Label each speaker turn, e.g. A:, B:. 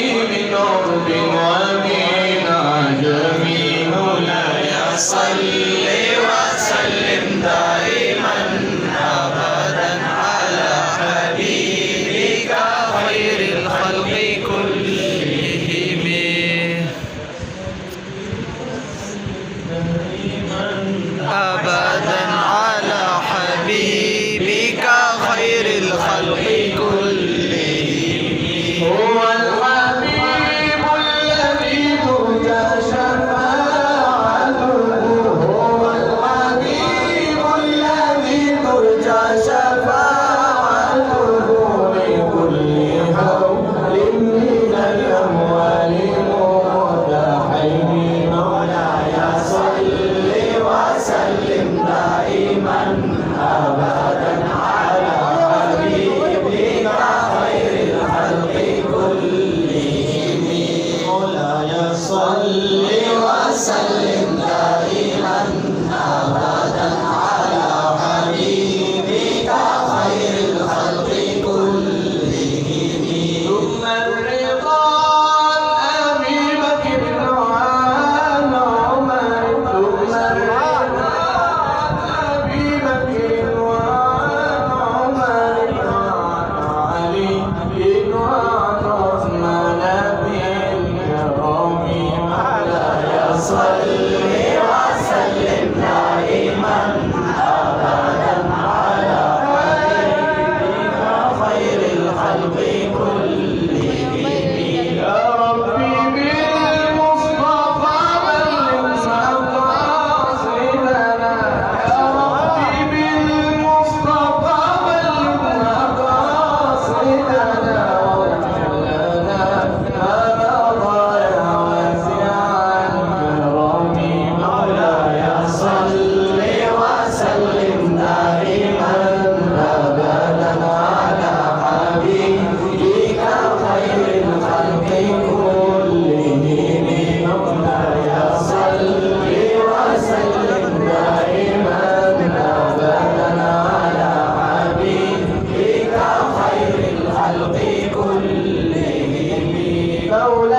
A: من عرب ومن عجم مولاي صل وسلم دائما أبدا على حبيبك خير الخلق كلهم أبدا على حبيبك خير الخلق كلهم هو الحبيب الذي ترجى شفاعته هو الحبيب الذي ترجى شفاعته لكل حول من الأموال متاحين مولاي صل وسلم دائما أبدا على حبيبك خير الخلق كلهم مولاي صل وسلم دائما أبدا على حبيبك خير الخلق كلهم ثم الرضا عن أبي بكر وعن عمر ثم الرضا عن أبي بكر وعن عمر وعن علي وعن عثمان بالكرم مولاي صل وسلم دائما أبدا على حبيبك خير الخلق كلهم يا ربي بالمصطفى بلغ مقاصدنا يا ربي بالمصطفى بلغ مقاصدنا واغفر لنا ما مضى يا واسع الكرم مولاي صل وسلم دائما أبدا على حبيبك خير الخلق كلهم مولاي صل وسلم دائما أبدا على حبيبك خير الخلق كلهم مولاي